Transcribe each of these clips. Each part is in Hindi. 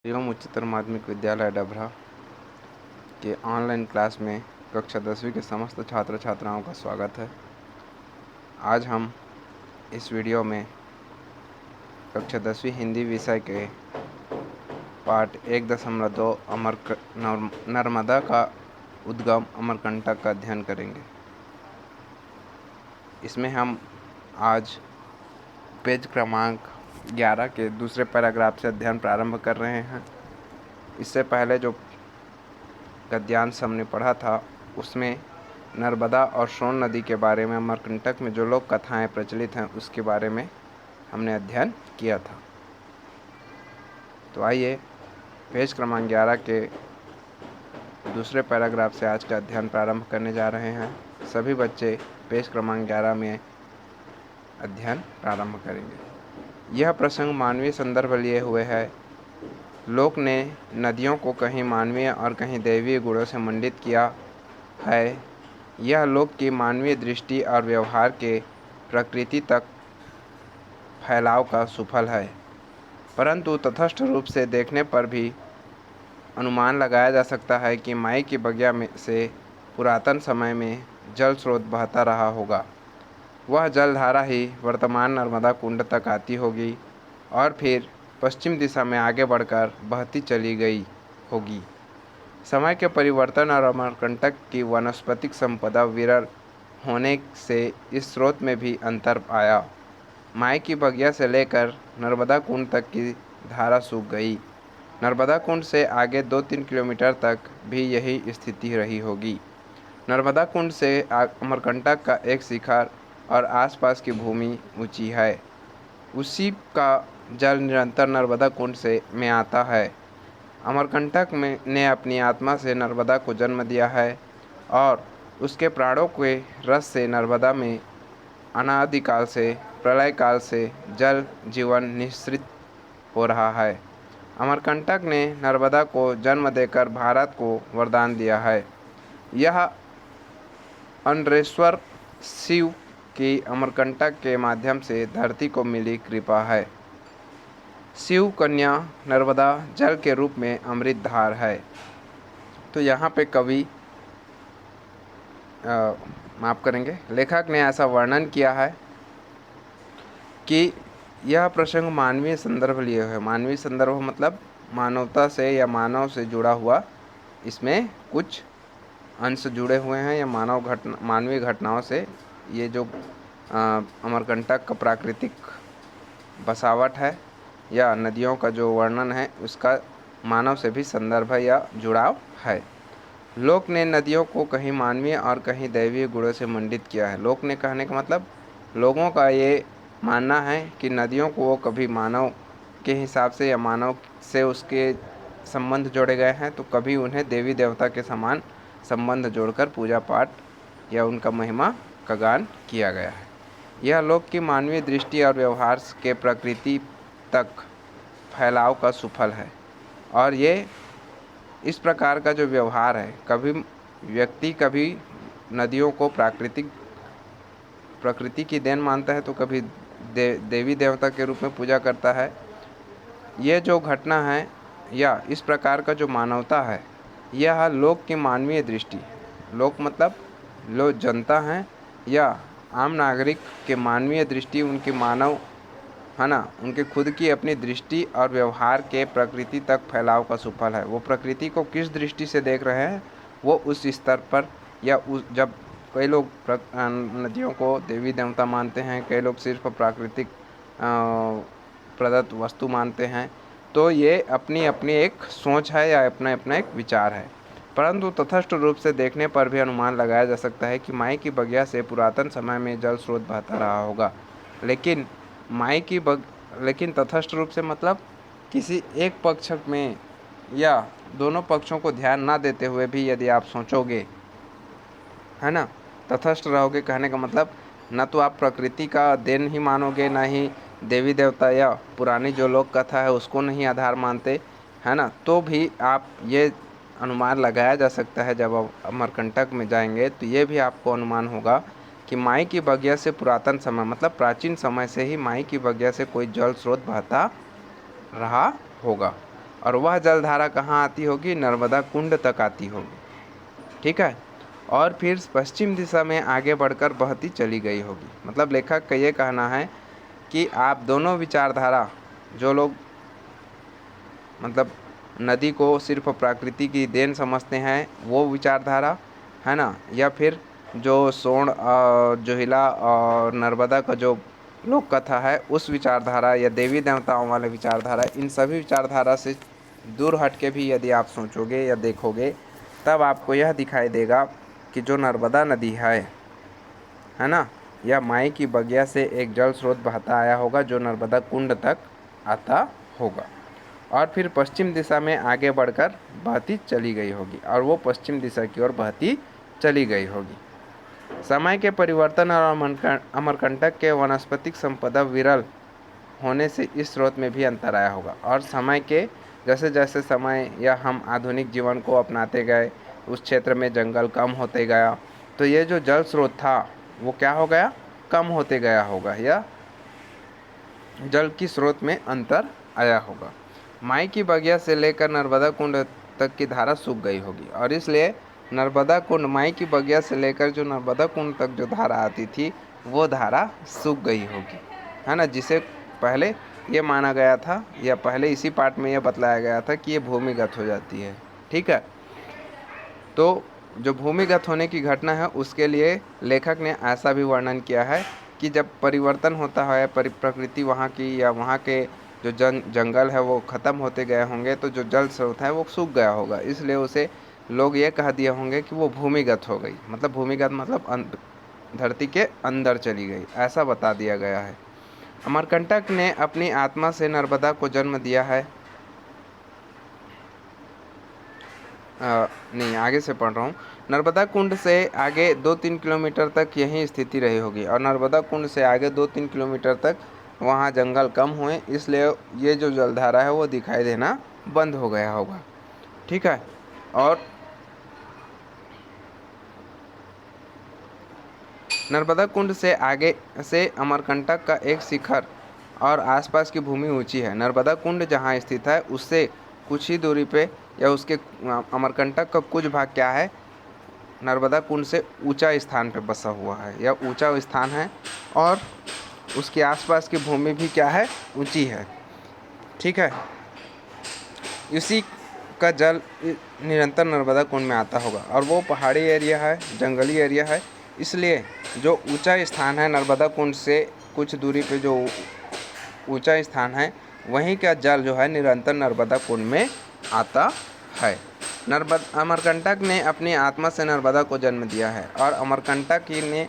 एवं उच्चतर माध्यमिक विद्यालय डभरा के ऑनलाइन क्लास में कक्षा 10वीं के समस्त छात्र छात्राओं का स्वागत है। आज हम इस वीडियो में कक्षा 10वीं हिंदी विषय के पाठ 1.2 नर्मदा का उद्गम अमरकंटक का अध्ययन करेंगे। इसमें हम आज पेज क्रमांक 11 के दूसरे पैराग्राफ से अध्ययन प्रारंभ कर रहे हैं। इससे पहले जो गद्यांश हमने पढ़ा था उसमें नर्मदा और सोन नदी के बारे में, अमरकंटक में जो लोक कथाएं प्रचलित हैं उसके बारे में हमने अध्ययन किया था। तो आइए पेज क्रमांक 11 के दूसरे पैराग्राफ से आज का अध्ययन प्रारंभ करने जा रहे हैं। सभी बच्चे पेज क्रमांक 11 में अध्ययन प्रारंभ करेंगे। यह प्रसंग मानवीय संदर्भ लिए हुए है। लोक ने नदियों को कहीं मानवीय और कहीं दैवीय गुणों से मंडित किया है। यह लोक की मानवीय दृष्टि और व्यवहार के प्रकृति तक फैलाव का सुफल है, परंतु तटस्थ रूप से देखने पर भी अनुमान लगाया जा सकता है कि माई की बगिया में से पुरातन समय में जल स्रोत बहता रहा होगा। वह जलधारा ही वर्तमान नर्मदा कुंड तक आती होगी और फिर पश्चिम दिशा में आगे बढ़कर बहती चली गई होगी। समय के परिवर्तन और अमरकंटक की वनस्पतिक संपदा विरल होने से इस स्रोत में भी अंतर आया। माई की बगिया से लेकर नर्मदा कुंड तक की धारा सूख गई। नर्मदा कुंड से आगे 2-3 किलोमीटर तक भी यही स्थिति रही होगी। नर्मदा कुंड से अमरकंटक का एक शिखर और आसपास की भूमि ऊंची है। उसी का जल निरंतर नर्मदा कुंड से में आता है। अमरकंटक में ने अपनी आत्मा से नर्मदा को जन्म दिया है और उसके प्राणों के रस से नर्मदा में अनादिकाल से, प्रलय काल से जल जीवन निःसृत हो रहा है। अमरकंटक ने नर्मदा को जन्म देकर भारत को वरदान दिया है। यह अनरेश्वर शिव की अमरकंटक के माध्यम से धरती को मिली कृपा है। शिव कन्या नर्मदा जल के रूप में अमृत धार है। तो यहाँ पे कवि माफ़ करेंगे, लेखक ने ऐसा वर्णन किया है कि यह प्रसंग मानवीय संदर्भ लिए हुए है। मानवीय संदर्भ मतलब मानवता से या मानव से जुड़ा हुआ, इसमें कुछ अंश जुड़े हुए हैं या मानवीय घटनाओं से। ये जो अमरकंटक का प्राकृतिक बसावट है या नदियों का जो वर्णन है उसका मानव से भी संदर्भ या जुड़ाव है। लोक ने नदियों को कहीं मानवीय और कहीं दैवीय गुणों से मंडित किया है। लोक ने कहने का मतलब लोगों का ये मानना है कि नदियों को वो कभी मानव के हिसाब से या मानव से उसके संबंध जोड़े गए हैं, तो कभी उन्हें देवी देवता के समान संबंध जोड़कर पूजा पाठ या उनका महिमा का गान किया गया है। यह लोक की मानवीय दृष्टि और व्यवहार के प्रकृति तक फैलाव का सुफल है। और ये इस प्रकार का जो व्यवहार है, कभी व्यक्ति कभी नदियों को प्रकृति की देन मानता है, तो कभी देवी देवता के रूप में पूजा करता है। ये जो घटना है या इस प्रकार का जो मानवता है, यह लोक की मानवीय दृष्टि, लोक मतलब लोग जनता हैं या आम नागरिक के मानवीय दृष्टि, उनके मानव है ना, उनके खुद की अपनी दृष्टि और व्यवहार के प्रकृति तक फैलाव का सुफल है। वो प्रकृति को किस दृष्टि से देख रहे हैं, वो उस स्तर पर या उस जब कई लोग नदियों को देवी देवता मानते हैं, कई लोग सिर्फ प्राकृतिक प्रदत्त वस्तु मानते हैं, तो ये अपनी अपनी एक सोच है या अपना अपना एक विचार है। परंतु तटस्थ रूप से देखने पर भी अनुमान लगाया जा सकता है कि माई की बगिया से पुरातन समय में जल स्रोत बहता रहा होगा। लेकिन तटस्थ रूप से मतलब किसी एक पक्ष में या दोनों पक्षों को ध्यान ना देते हुए भी यदि आप सोचोगे, है ना, तटस्थ रहोगे, कहने का मतलब न तो आप प्रकृति का देन ही मानोगे, ना ही देवी देवता या पुरानी जो लोक कथा है उसको नहीं आधार मानते, है ना, तो भी आप ये अनुमान लगाया जा सकता है। जब आप अमरकंटक में जाएंगे तो ये भी आपको अनुमान होगा कि माई की बगिया से पुरातन समय मतलब प्राचीन समय से ही माई की बगिया से कोई जल स्रोत बहता रहा होगा। और वह जलधारा कहाँ आती होगी? नर्मदा कुंड तक आती होगी, ठीक है। और फिर पश्चिम दिशा में आगे बढ़कर बहती चली गई होगी। मतलब लेखक का ये कहना है कि आप दोनों विचारधारा, जो लोग मतलब नदी को सिर्फ प्रकृति की देन समझते हैं वो विचारधारा है ना, या फिर जो सोन जोहिला और नर्मदा का जो लोक कथा है उस विचारधारा, या देवी देवताओं वाले विचारधारा, इन सभी विचारधारा से दूर हट के भी यदि आप सोचोगे या देखोगे तब आपको यह दिखाई देगा कि जो नर्मदा नदी है ना, यह माई की बगिया से एक जल स्रोत बहता आया होगा जो नर्मदा कुंड तक आता होगा और फिर पश्चिम दिशा में आगे बढ़कर बहती चली गई होगी, और वो पश्चिम दिशा की ओर बहती चली गई होगी। समय के परिवर्तन और अमरकंटक के वनस्पतिक संपदा विरल होने से इस स्रोत में भी अंतर आया होगा। और समय के जैसे जैसे समय या हम आधुनिक जीवन को अपनाते गए, उस क्षेत्र में जंगल कम होते गया, तो ये जो जल स्रोत था वो क्या हो गया? कम होते गया होगा, या जल की स्रोत में अंतर आया होगा। माई की बगिया से लेकर नर्मदा कुंड तक की धारा सूख गई होगी, और इसलिए नर्मदा कुंड, माई की बगिया से लेकर जो नर्मदा कुंड तक जो धारा आती थी वो धारा सूख गई होगी, है ना, जिसे पहले ये माना गया था, या पहले इसी पार्ट में यह बतलाया गया था कि ये भूमिगत हो जाती है, ठीक है। तो जो भूमिगत होने की घटना है उसके लिए लेखक ने ऐसा भी वर्णन किया है कि जब परिवर्तन होता है प्रकृति वहाँ की, या वहाँ के जो जंगल है वो ख़त्म होते गए होंगे, तो जो जल स्रोत है वो सूख गया होगा, इसलिए उसे लोग ये कह दिए होंगे कि वो भूमिगत हो गई। मतलब भूमिगत मतलब धरती के अंदर चली गई, ऐसा बता दिया गया है। अमरकंटक ने अपनी आत्मा से नर्मदा को जन्म दिया है। नहीं, आगे से पढ़ रहा हूँ। नर्मदा कुंड से आगे 2-3 किलोमीटर तक यही स्थिति रही होगी, और नर्मदा कुंड से आगे 2-3 किलोमीटर तक वहाँ जंगल कम हुए, इसलिए ये जो जलधारा है वो दिखाई देना बंद हो गया होगा, ठीक है। और नर्मदा कुंड से आगे से अमरकंटक का एक शिखर और आसपास की भूमि ऊंची है। नर्मदा कुंड जहाँ स्थित है उससे कुछ ही दूरी पे, या उसके अमरकंटक का कुछ भाग क्या है, नर्मदा कुंड से ऊंचा स्थान पे बसा हुआ है, या ऊंचा स्थान है, और उसके आसपास की भूमि भी क्या है? ऊंची है, ठीक है। इसी का जल निरंतर नर्मदा कुंड में आता होगा, और वो पहाड़ी एरिया है, जंगली एरिया है, इसलिए जो ऊंचा स्थान है नर्मदा कुंड से कुछ दूरी पे जो ऊंचा स्थान है वहीं का जल जो है निरंतर नर्मदा कुंड में आता है। अमरकंटक ने अपनी आत्मा से नर्मदा को जन्म दिया है, और अमरकंटक ने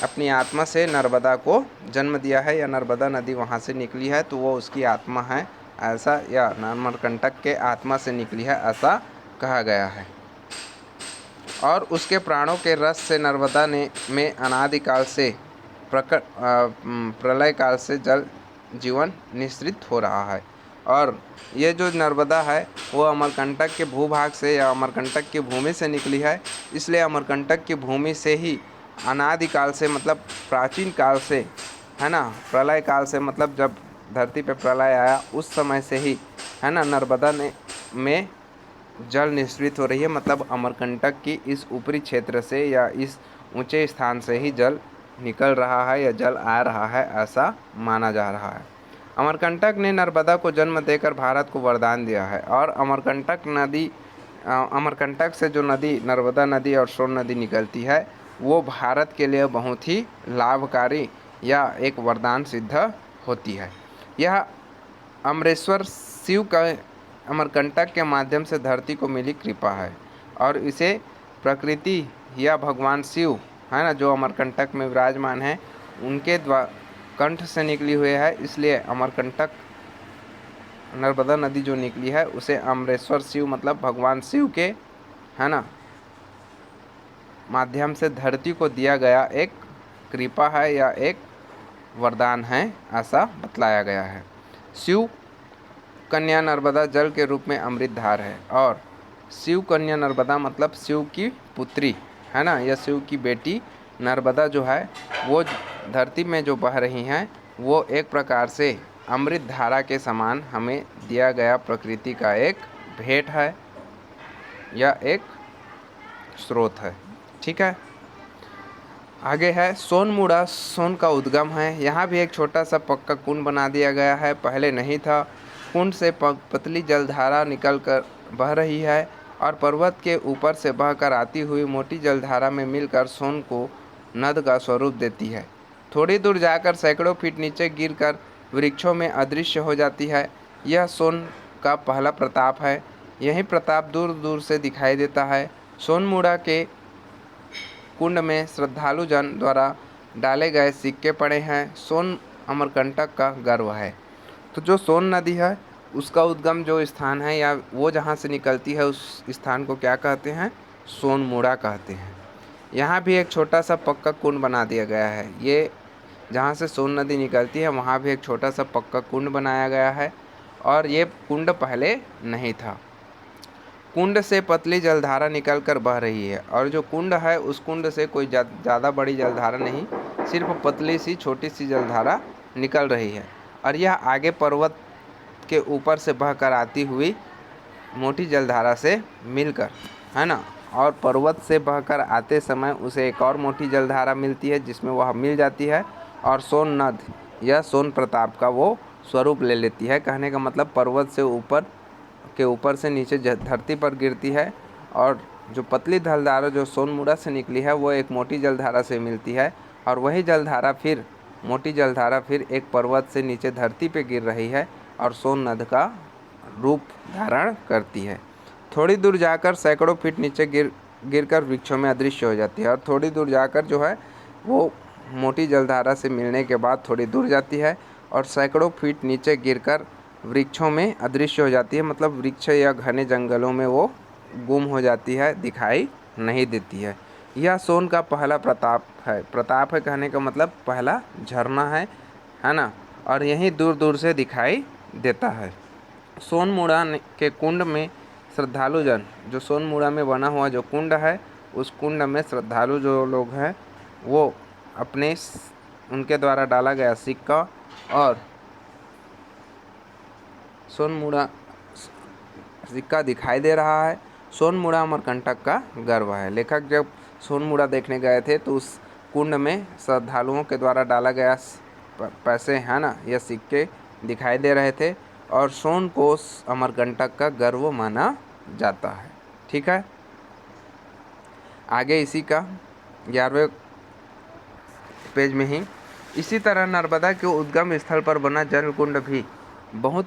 अपनी आत्मा से नर्मदा को जन्म दिया है, या नर्मदा नदी वहाँ से निकली है तो वो उसकी आत्मा है ऐसा, या अमरकंटक के आत्मा से निकली है ऐसा कहा गया है। और उसके प्राणों के रस से नर्मदा में अनादिकाल से प्रलय काल से जल जीवन निश्रित हो रहा है। और ये जो नर्मदा है वो अमरकंटक के भूभाग से, या अमरकंटक की भूमि से निकली है, इसलिए अमरकंटक की भूमि से ही अनादिकाल से, मतलब प्राचीन काल से, है ना, प्रलय काल से, मतलब जब धरती पे प्रलय आया उस समय से ही, है ना, नर्मदा में जल निश्रित हो रही है। मतलब अमरकंटक की इस ऊपरी क्षेत्र से या इस ऊंचे स्थान से ही जल निकल रहा है या जल आ रहा है, ऐसा माना जा रहा है। अमरकंटक ने नर्मदा को जन्म देकर भारत को वरदान दिया है, और अमरकंटक से जो नदी नर्मदा नदी और सोन नदी निकलती है वो भारत के लिए बहुत ही लाभकारी या एक वरदान सिद्ध होती है। यह अमरेश्वर शिव का अमरकंटक के माध्यम से धरती को मिली कृपा है, और इसे प्रकृति या भगवान शिव, है ना, जो अमरकंटक में विराजमान है, उनके कंठ से निकली हुई है, इसलिए अमरकंटक नर्मदा नदी जो निकली है उसे अमरेश्वर शिव, मतलब भगवान शिव के, है ना, माध्यम से धरती को दिया गया एक कृपा है या एक वरदान है, ऐसा बतलाया गया है। शिव कन्या नर्मदा जल के रूप में अमृतधार है, और शिव कन्या नर्मदा मतलब शिव की पुत्री, है ना, या शिव की बेटी नर्मदा जो है वो धरती में जो बह रही हैं वो एक प्रकार से अमृत धारा के समान हमें दिया गया प्रकृति का एक भेंट है या एक स्रोत है। ठीक है, आगे है सोनमुड़ा। सोन का उद्गम है। यहाँ भी एक छोटा सा पक्का कुंड बना दिया गया है, पहले नहीं था। कुंड से पतली जलधारा निकलकर बह रही है और पर्वत के ऊपर से बहकर आती हुई मोटी जलधारा में मिलकर सोन को नद का स्वरूप देती है। थोड़ी दूर जाकर सैकड़ों फीट नीचे गिरकर वृक्षों में अदृश्य हो जाती है। यह सोन का पहला प्रताप है। यही प्रताप दूर दूर से दिखाई देता है। सोनमुड़ा के कुंड में श्रद्धालु जन द्वारा डाले गए सिक्के पड़े हैं। सोन अमरकंटक का गर्व है। तो जो सोन नदी है उसका उद्गम जो स्थान है या वो जहाँ से निकलती है उस स्थान को क्या कहते हैं? सोनमुड़ा कहते हैं। यहाँ भी एक छोटा सा पक्का कुंड बना दिया गया है। ये जहाँ से सोन नदी निकलती है वहाँ भी एक छोटा सा पक्का कुंड बनाया गया है और ये कुंड पहले नहीं था। कुंड से पतली जलधारा निकलकर बह रही है और जो कुंड है उस कुंड से कोई ज़्यादा बड़ी जलधारा नहीं, सिर्फ पतली सी छोटी सी जलधारा निकल रही है और यह आगे पर्वत के ऊपर से बहकर आती हुई मोटी जलधारा से मिलकर, है ना, और पर्वत से बहकर आते समय उसे एक और मोटी जलधारा मिलती है जिसमें वह मिल जाती है और सोन नद या सोन प्रताप का वो स्वरूप ले लेती है। कहने का मतलब पर्वत से ऊपर से नीचे धरती पर गिरती है और जो पतली जलधारा जो सोनमुड़ा से निकली है वो एक मोटी जलधारा से मिलती है और वही जलधारा फिर मोटी जलधारा फिर एक पर्वत से नीचे धरती पे गिर रही है और सोन नद का रूप धारण करती है। थोड़ी दूर जाकर सैकड़ों फीट नीचे गिरकर वृक्षों में अदृश्य हो जाती है और थोड़ी दूर जाकर जो है वो मोटी जलधारा से मिलने के बाद थोड़ी दूर जाती है और सैकड़ों फीट नीचे गिरकर वृक्षों में अदृश्य हो जाती है। मतलब वृक्ष या घने जंगलों में वो गुम हो जाती है, दिखाई नहीं देती है। यह सोन का पहला प्रताप है। प्रताप है कहने का मतलब पहला झरना है ना, और यहीं दूर दूर से दिखाई देता है। सोनमुड़ा के कुंड में श्रद्धालु जन, जो सोनमुड़ा में बना हुआ जो कुंड है उस कुंड में श्रद्धालु जो लोग हैं वो उनके द्वारा डाला गया सिक्का और सोनमुड़ा सिक्का दिखाई दे रहा है। सोनमुड़ा अमरकंटक का गर्व है। लेखक जब सोनमुड़ा देखने गए थे तो उस कुंड में श्रद्धालुओं के द्वारा डाला गया पैसे, है ना, यह सिक्के दिखाई दे रहे थे और सोन को अमरकंटक का गर्व माना जाता है। ठीक है, आगे इसी का 11वें पेज में ही इसी तरह नर्मदा के उद्गम स्थल पर बना जल कुंड भी बहुत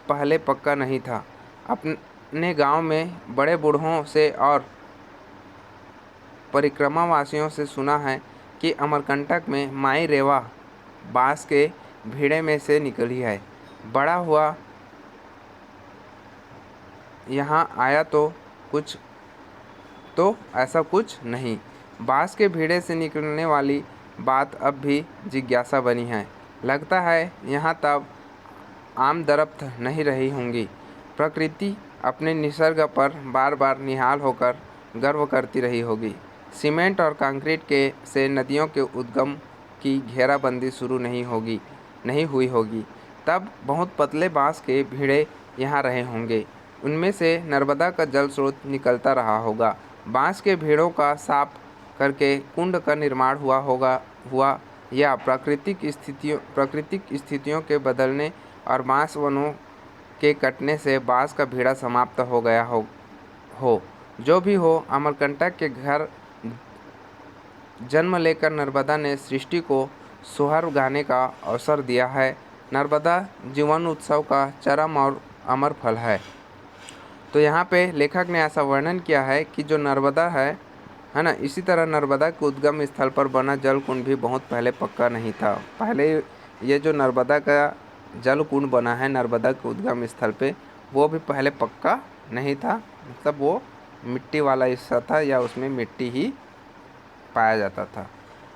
पहले पक्का नहीं था। अपने गांव में बड़े बूढ़ों से और परिक्रमा वासियों से सुना है कि अमरकंटक में माई रेवा बांस के भीड़े में से निकली है। बड़ा हुआ यहाँ आया तो ऐसा कुछ नहीं। बांस के भीड़े से निकलने वाली बात अब भी जिज्ञासा बनी है। लगता है यहाँ तब आम दरख्त नहीं रही होंगी। प्रकृति अपने निसर्ग पर बार बार निहाल होकर गर्व करती रही होगी। सीमेंट और कंक्रीट से नदियों के उद्गम की घेराबंदी शुरू नहीं हुई होगी। तब बहुत पतले बांस के भीड़े यहाँ रहे होंगे। उनमें से नर्मदा का जल स्रोत निकलता रहा होगा। बांस के भीड़ों का साफ करके कुंड का निर्माण हुआ या प्राकृतिक स्थितियों के बदलने और बांस वनों के कटने से बांस का भीड़ा समाप्त हो गया हो। जो भी हो, अमरकंटक के घर जन्म लेकर नर्मदा ने सृष्टि को सोहर गाने का अवसर दिया है। नर्मदा जीवन उत्सव का चरम और अमर फल है। तो यहाँ पे लेखक ने ऐसा वर्णन किया है कि जो नर्मदा है ना, इसी तरह नर्मदा के उद्गम स्थल पर बना जल कुंड भी बहुत पहले पक्का नहीं था। पहले ये जो नर्मदा का जल कुंड बना है नर्मदा के उद्गम स्थल पे, वो भी पहले पक्का नहीं था। मतलब वो मिट्टी वाला हिस्सा था या उसमें मिट्टी ही पाया जाता था।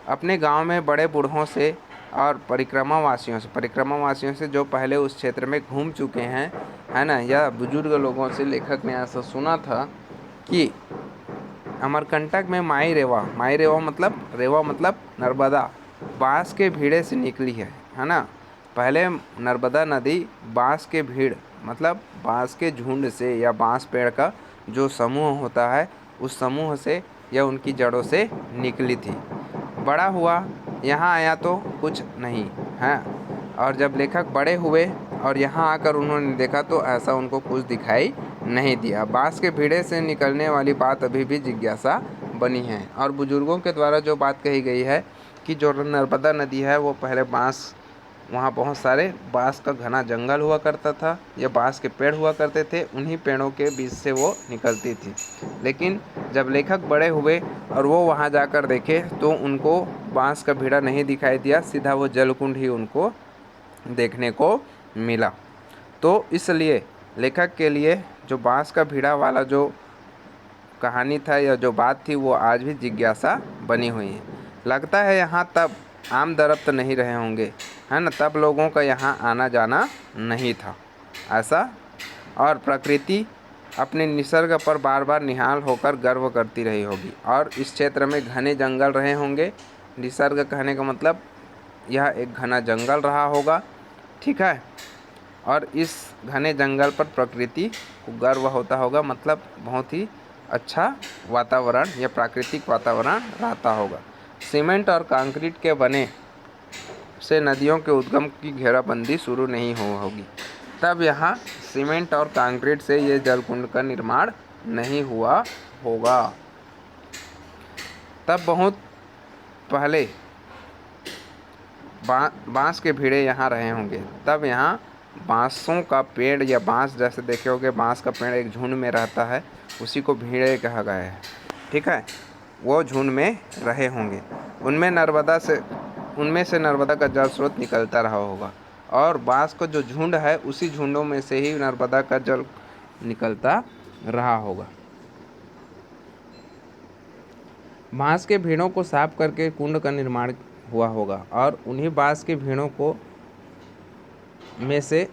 अपने गांव में बड़े बूढ़ों से और परिक्रमा वासियों से जो पहले उस क्षेत्र में घूम चुके हैं, है ना, या बुजुर्ग लोगों से लेखक ने ऐसा सुना था कि अमरकंटक में माई रेवा मतलब नर्मदा बांस के भीड़े से निकली है ना। पहले नर्मदा नदी बांस के भीड़ मतलब बांस के झुंड से या बांस पेड़ का जो समूह होता है उस समूह से या उनकी जड़ों से निकली थी। बड़ा हुआ, यहाँ आया तो कुछ नहीं है, और जब लेखक बड़े हुए और यहाँ आकर उन्होंने देखा तो ऐसा उनको कुछ दिखाई नहीं दिया। बांस के भीड़े से निकलने वाली बात अभी भी जिज्ञासा बनी है। और बुजुर्गों के द्वारा जो बात कही गई है कि जो नर्मदा नदी है वो पहले बांस, वहाँ बहुत सारे बांस का घना जंगल हुआ करता था या बांस के पेड़ हुआ करते थे, उन्हीं पेड़ों के बीच से वो निकलती थी। लेकिन जब लेखक बड़े हुए और वो वहाँ जाकर देखे तो उनको बांस का भीड़ा नहीं दिखाई दिया, सीधा वो जलकुंड ही उनको देखने को मिला। तो इसलिए लेखक के लिए जो बांस का भीड़ा वाला जो कहानी था या जो बात थी वो आज भी जिज्ञासा बनी हुई है। लगता है यहाँ तब आम दरख्त नहीं रहे होंगे, है ना, तब लोगों का यहाँ आना जाना नहीं था ऐसा। और प्रकृति अपने निसर्ग पर बार बार निहाल होकर गर्व करती रही होगी। और इस क्षेत्र में घने जंगल रहे होंगे। निसर्ग कहने का मतलब यह एक घना जंगल रहा होगा, ठीक है। और इस घने जंगल पर प्रकृति को गर्व होता होगा, मतलब बहुत ही अच्छा वातावरण या प्राकृतिक वातावरण रहता होगा। सीमेंट और कंक्रीट के बने से नदियों के उद्गम की घेराबंदी शुरू नहीं होगी। तब यहाँ सीमेंट और कंक्रीट से ये जलकुंड का निर्माण नहीं हुआ होगा। तब बहुत पहले बांस के भीड़े यहाँ रहे होंगे। तब यहाँ बांसों का पेड़ या बांस जैसे देखे होंगे, बांस का पेड़ एक झुंड में रहता है, उसी को भीड़े कहा गया है, ठीक है। वो झुंड में रहे होंगे। उनमें से नर्मदा का जल स्रोत निकलता रहा होगा। और बांस का जो झुंड है उसी झुंडों में से ही नर्मदा का जल निकलता रहा होगा। बांस के भीड़ों को साफ करके कुंड का निर्माण हुआ होगा और उन्हीं बांस के भीड़ों को में से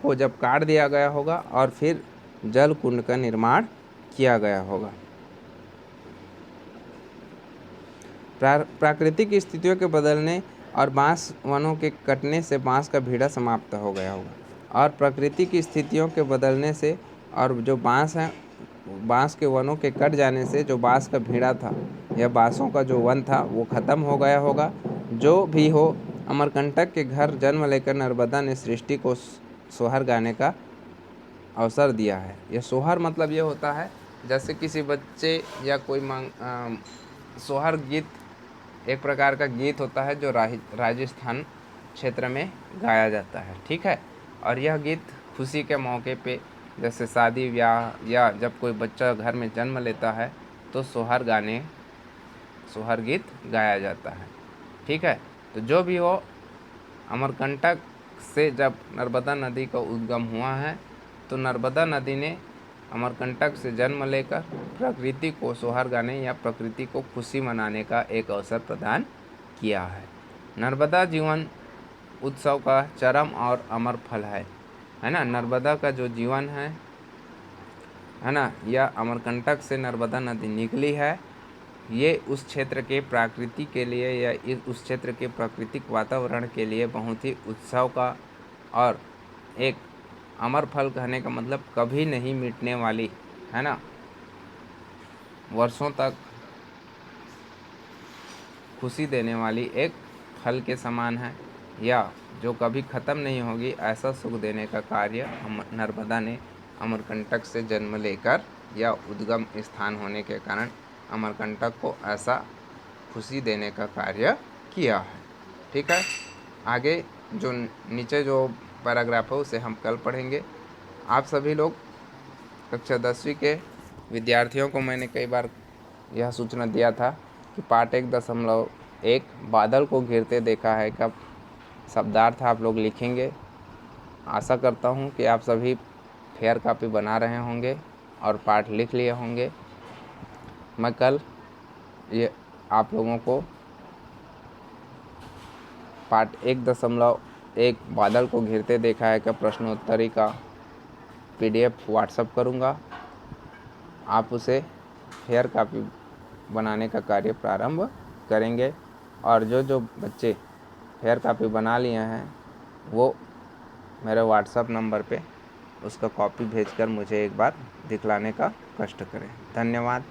को जब काट दिया गया होगा और फिर जल कुंड का निर्माण किया गया होगा। प्राकृतिक स्थितियों के बदलने और बांस वनों के कटने से बांस का भीड़ा समाप्त हो गया होगा। और प्रकृति की स्थितियों के बदलने से और जो बांस है, बांस के वनों के कट जाने से जो बांस का भीड़ा था या बांसों का जो वन था वो ख़त्म हो गया होगा। जो भी हो, अमरकंटक के घर जन्म लेकर नर्मदा ने सृष्टि को सोहर गाने का अवसर दिया है। यह सोहर मतलब ये होता है जैसे किसी बच्चे या कोई सोहर गीत एक प्रकार का गीत होता है जो राजस्थान क्षेत्र में गाया जाता है, ठीक है। और यह गीत खुशी के मौके पे जैसे शादी ब्याह या जब कोई बच्चा घर में जन्म लेता है तो सोहर गीत गाया जाता है, ठीक है। तो जो भी हो, अमरकंटक से जब नर्मदा नदी का उद्गम हुआ है तो नर्मदा नदी ने अमरकंटक से जन्म लेकर प्रकृति को सोहर गाने या प्रकृति को खुशी मनाने का एक अवसर प्रदान किया है। नर्मदा जीवन उत्सव का चरम और अमर फल है ना। नर्मदा का जो जीवन है ना, यह अमरकंटक से नर्मदा नदी निकली है। ये उस क्षेत्र के प्रकृति के लिए या उस क्षेत्र के प्राकृतिक वातावरण के लिए बहुत ही उत्सव का और एक अमर फल कहने का मतलब कभी नहीं मिटने वाली, है ना, वर्षों तक खुशी देने वाली एक फल के समान है या जो कभी ख़त्म नहीं होगी, ऐसा सुख देने का कार्य नर्मदा ने अमरकंटक से जन्म लेकर या उद्गम स्थान होने के कारण अमरकंटक को ऐसा खुशी देने का कार्य किया है, ठीक है। आगे जो नीचे जो पैराग्राफ है उसे हम कल पढ़ेंगे। आप सभी लोग कक्षा 10वीं के विद्यार्थियों को मैंने कई बार यह सूचना दिया था कि पाठ 1.1 बादल को घिरते देखा है का शब्दार्थ आप लोग लिखेंगे। आशा करता हूँ कि आप सभी फेयर कॉपी बना रहे होंगे और पाठ लिख लिए होंगे। मैं कल ये आप लोगों को पाठ 1.1 बादल को घिरते देखा है का प्रश्नोत्तरी का PDF व्हाट्सएप करूँगा। आप उसे फेयर कॉपी बनाने का कार्य प्रारंभ करेंगे। और जो बच्चे फेयर कॉपी बना लिए हैं वो मेरे व्हाट्सएप नंबर पे उसका कॉपी भेजकर मुझे एक बार दिखलाने का कष्ट करें। धन्यवाद।